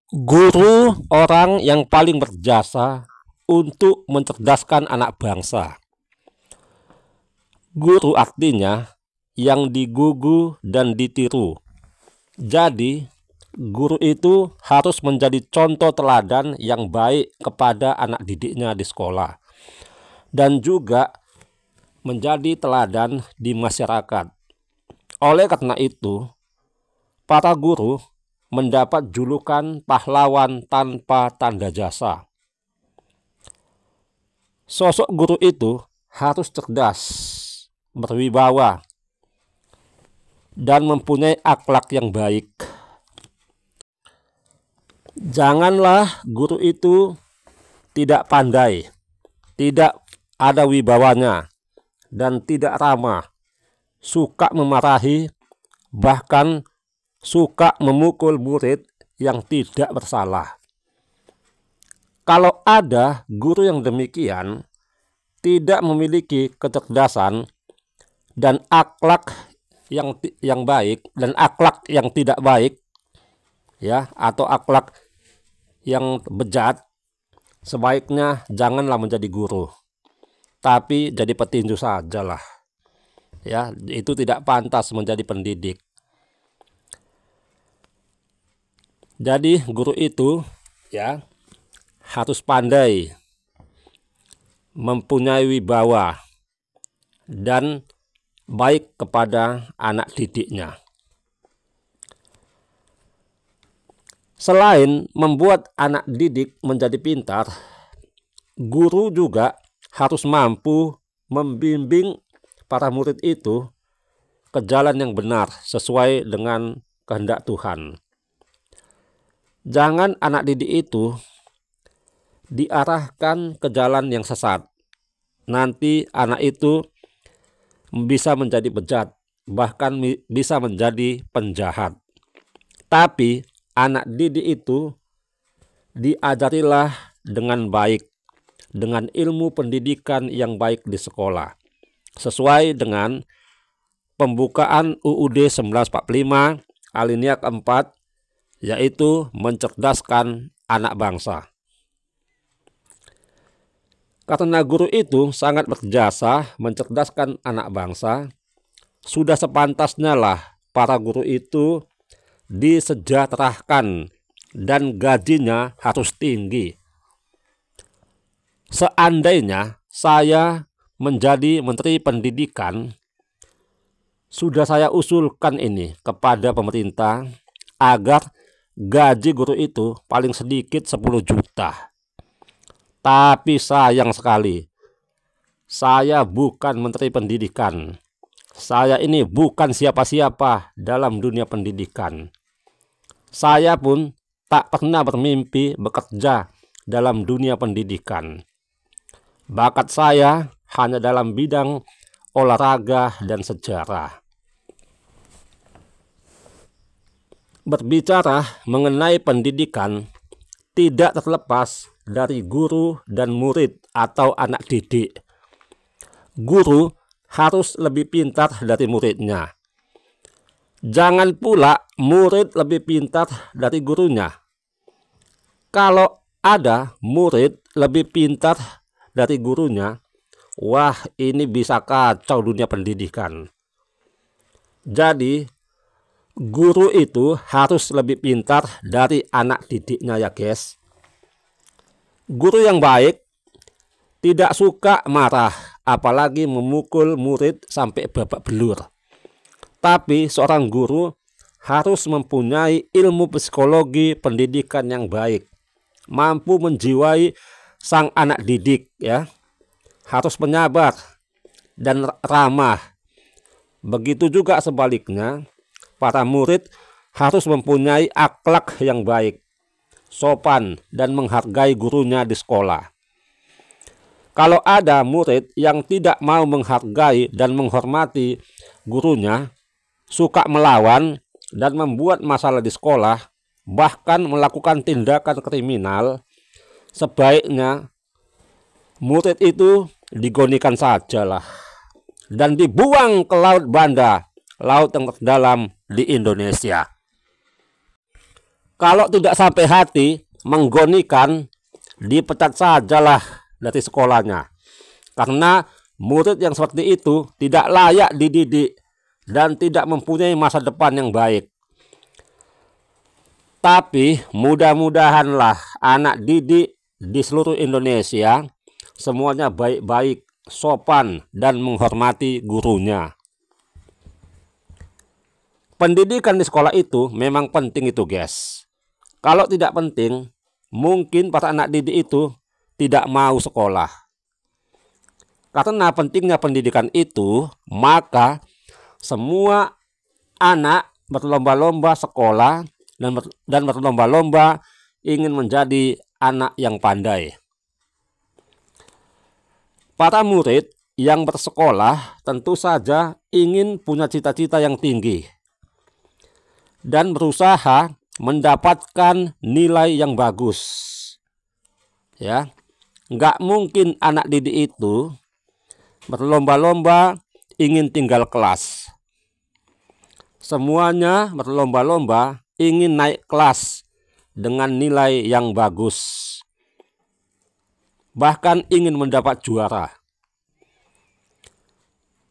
Guru orang yang paling berjasa untuk mencerdaskan anak bangsa. Guru artinya yang digugu dan ditiru. Jadi, guru itu harus menjadi contoh teladan yang baik kepada anak didiknya di sekolah, dan juga menjadi teladan di masyarakat. Oleh karena itu, para guru mendapat julukan pahlawan tanpa tanda jasa. Sosok guru itu harus cerdas, berwibawa, dan mempunyai akhlak yang baik. Janganlah guru itu tidak pandai, tidak ada wibawanya, dan tidak ramah, suka memarahi, bahkan suka memukul murid yang tidak bersalah. Kalau ada guru yang demikian, tidak memiliki kecerdasan dan akhlak yang baik dan akhlak yang tidak baik, ya, atau akhlak yang bejat, sebaiknya janganlah menjadi guru, tapi jadi petinju sajalah. Ya, itu tidak pantas menjadi pendidik. Jadi guru itu ya harus pandai, mempunyai wibawa, dan baik kepada anak didiknya. Selain membuat anak didik menjadi pintar, guru juga harus mampu membimbing para murid itu ke jalan yang benar sesuai dengan kehendak Tuhan. Jangan anak didik itu diarahkan ke jalan yang sesat. Nanti anak itu bisa menjadi bejat, bahkan bisa menjadi penjahat. Tapi anak didik itu diajarilah dengan baik, dengan ilmu pendidikan yang baik di sekolah, sesuai dengan pembukaan UUD 1945 alinea keempat, yaitu mencerdaskan anak bangsa. Karena guru itu sangat berjasa mencerdaskan anak bangsa, sudah sepantasnya lah para guru itu disejahterakan dan gajinya harus tinggi. Seandainya saya menjadi Menteri Pendidikan, sudah saya usulkan ini kepada pemerintah agar gaji guru itu paling sedikit 10 juta. Tapi sayang sekali, saya bukan Menteri Pendidikan. Saya ini bukan siapa-siapa dalam dunia pendidikan. Saya pun tak pernah bermimpi bekerja dalam dunia pendidikan. Bakat saya hanya dalam bidang olahraga dan sejarah. Berbicara mengenai pendidikan tidak terlepas dari guru dan murid atau anak didik. Guru harus lebih pintar dari muridnya. Jangan pula murid lebih pintar dari gurunya. Kalau ada murid lebih pintar dari gurunya, wah, ini bisa kacau dunia pendidikan. Jadi guru itu harus lebih pintar dari anak didiknya ya guys. Guru yang baik tidak suka marah, apalagi memukul murid sampai babak belur. Tapi seorang guru harus mempunyai ilmu psikologi pendidikan yang baik, mampu menjiwai sang anak didik, ya, harus penyabar dan ramah. Begitu juga sebaliknya, para murid harus mempunyai akhlak yang baik, sopan, dan menghargai gurunya di sekolah. Kalau ada murid yang tidak mau menghargai dan menghormati gurunya, suka melawan dan membuat masalah di sekolah, bahkan melakukan tindakan kriminal, sebaiknya murid itu digonikan sajalah dan dibuang ke Laut Banda, laut yang terdalam di Indonesia. Kalau tidak sampai hati, menggonikan, dipecat sajalah dari sekolahnya. Karena murid yang seperti itu tidak layak dididik dan tidak mempunyai masa depan yang baik. Tapi mudah-mudahanlah anak didik di seluruh Indonesia semuanya baik-baik, sopan, dan menghormati gurunya. Pendidikan di sekolah itu memang penting itu, guys. Kalau tidak penting, mungkin para anak didik itu tidak mau sekolah. Karena pentingnya pendidikan itu, maka semua anak berlomba-lomba sekolah dan berlomba-lomba ingin menjadi anak yang pandai. Para murid yang bersekolah tentu saja ingin punya cita-cita yang tinggi dan berusaha mendapatkan nilai yang bagus. Ya, nggak mungkin anak didik itu berlomba-lomba ingin tinggal kelas. Semuanya berlomba-lomba ingin naik kelas dengan nilai yang bagus. Bahkan ingin mendapat juara.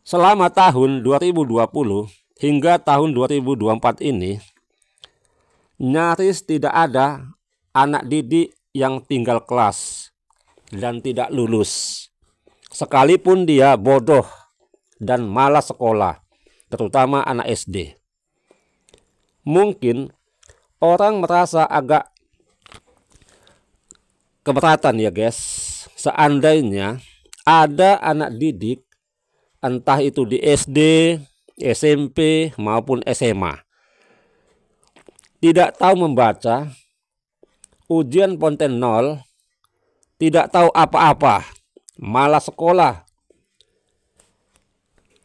Selama tahun 2020 hingga tahun 2024 ini, nyaris tidak ada anak didik yang tinggal kelas dan tidak lulus. Sekalipun dia bodoh dan malas sekolah, terutama anak SD. Mungkin orang merasa agak keberatan ya guys, seandainya ada anak didik entah itu di SD, SMP maupun SMA tidak tahu membaca, ujian ponten 0, tidak tahu apa-apa, malas sekolah,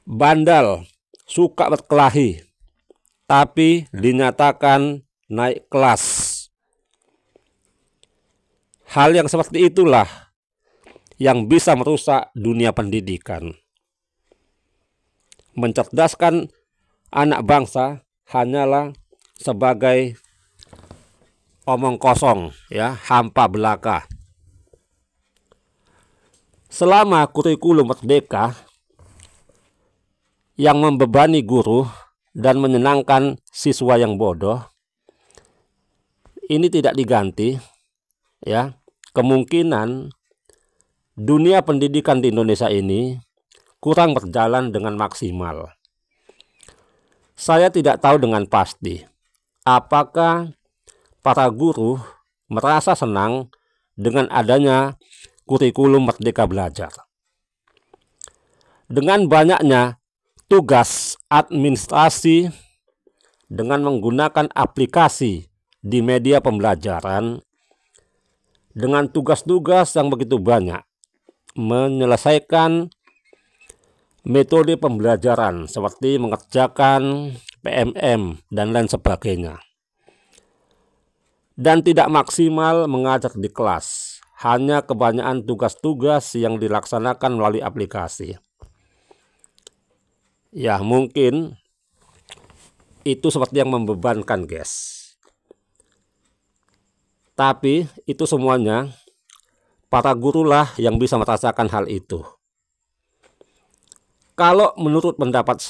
bandal, suka berkelahi, tapi dinyatakan naik kelas. Hal yang seperti itulah yang bisa merusak dunia pendidikan. Mencerdaskan anak bangsa hanyalah sebagai omong kosong, ya, hampa belaka. Selama kurikulum merdeka yang membebani guru dan menyenangkan siswa yang bodoh ini tidak diganti, ya, kemungkinan dunia pendidikan di Indonesia ini kurang berjalan dengan maksimal. Saya tidak tahu dengan pasti apakah para guru merasa senang dengan adanya kurikulum Merdeka Belajar. Dengan banyaknya tugas administrasi dengan menggunakan aplikasi di media pembelajaran, dengan tugas-tugas yang begitu banyak, menyelesaikan metode pembelajaran seperti mengerjakan PMM dan lain sebagainya, dan tidak maksimal mengajar di kelas, hanya kebanyakan tugas-tugas yang dilaksanakan melalui aplikasi. Ya, mungkin itu seperti yang membebankan, guys. Tapi itu semuanya para gurulah yang bisa merasakan hal itu. Kalau menurut pendapat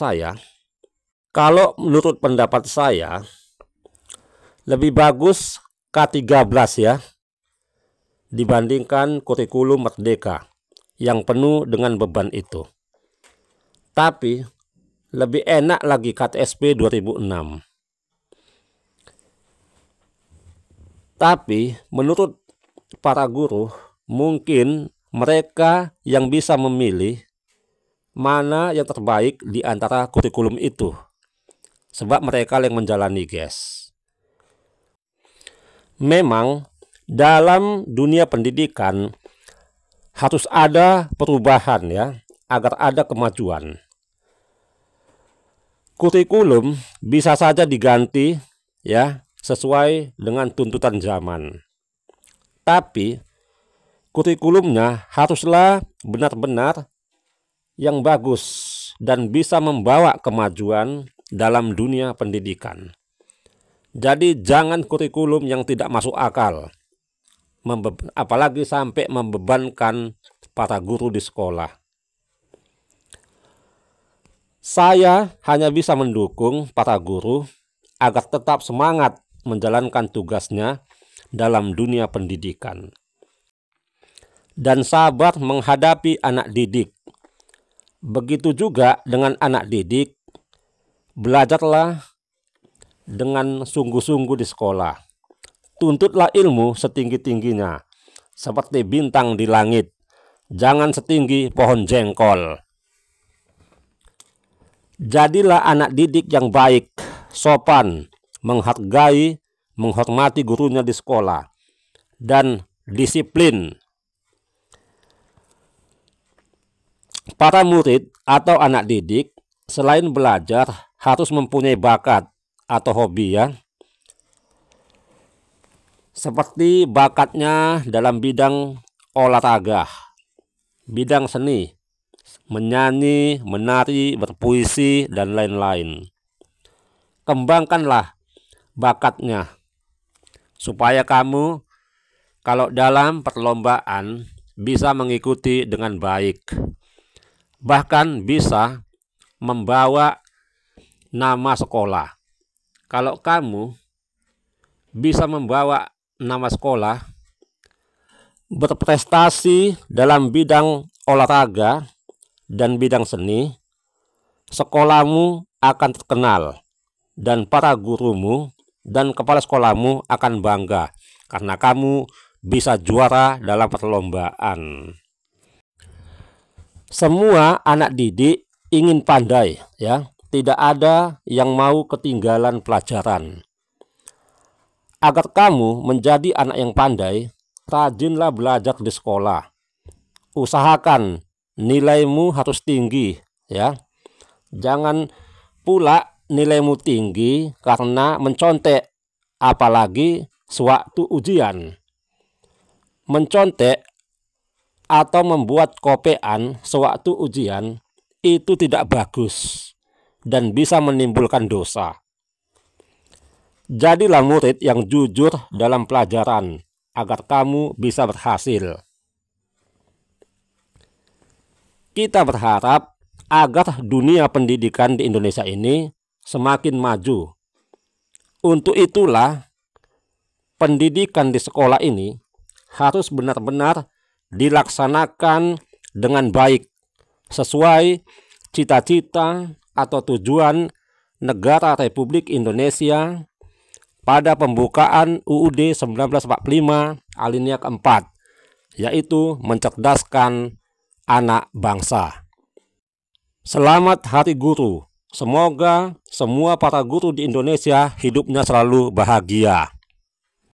saya, lebih bagus K13 ya, dibandingkan kurikulum Merdeka yang penuh dengan beban itu. Tapi lebih enak lagi KTSP 2006. Tapi menurut para guru, mungkin mereka yang bisa memilih mana yang terbaik di antara kurikulum itu. Sebab mereka yang menjalani, guys. Memang dalam dunia pendidikan harus ada perubahan ya, agar ada kemajuan. Kurikulum bisa saja diganti ya, sesuai dengan tuntutan zaman. Tapi kurikulumnya haruslah benar-benar yang bagus dan bisa membawa kemajuan dalam dunia pendidikan. Jadi jangan kurikulum yang tidak masuk akal, apalagi sampai membebankan para guru di sekolah. Saya hanya bisa mendukung para guru agar tetap semangat menjalankan tugasnya dalam dunia pendidikan dan sabar menghadapi anak didik. Begitu juga dengan anak didik, belajarlah dengan sungguh-sungguh di sekolah. Tuntutlah ilmu setinggi-tingginya, seperti bintang di langit, jangan setinggi pohon jengkol. Jadilah anak didik yang baik, sopan, menghargai, menghormati gurunya di sekolah, dan disiplin. Para murid atau anak didik selain belajar harus mempunyai bakat atau hobi, ya. Seperti bakatnya dalam bidang olahraga, bidang seni, menyanyi, menari, berpuisi, dan lain-lain. Kembangkanlah bakatnya supaya kamu kalau dalam perlombaan bisa mengikuti dengan baik, bahkan bisa membawa nama sekolah. Kalau kamu bisa membawa nama sekolah, berprestasi dalam bidang olahraga dan bidang seni, sekolahmu akan terkenal dan para gurumu dan kepala sekolahmu akan bangga karena kamu bisa juara dalam perlombaan. Semua anak didik ingin pandai, ya. Tidak ada yang mau ketinggalan pelajaran. Agar kamu menjadi anak yang pandai, rajinlah belajar di sekolah. Usahakan nilaimu harus tinggi, ya. Jangan pula nilaimu tinggi karena mencontek, apalagi sewaktu ujian. Mencontek atau membuat kopean sewaktu ujian itu tidak bagus dan bisa menimbulkan dosa. Jadilah murid yang jujur dalam pelajaran agar kamu bisa berhasil. Kita berharap agar dunia pendidikan di Indonesia ini semakin maju. Untuk itulah pendidikan di sekolah ini harus benar-benar dilaksanakan dengan baik sesuai cita-cita atau tujuan negara Republik Indonesia pada pembukaan UUD 1945 alinea keempat, yaitu mencerdaskan anak bangsa. Selamat Hari Guru. Semoga semua para guru di Indonesia hidupnya selalu bahagia.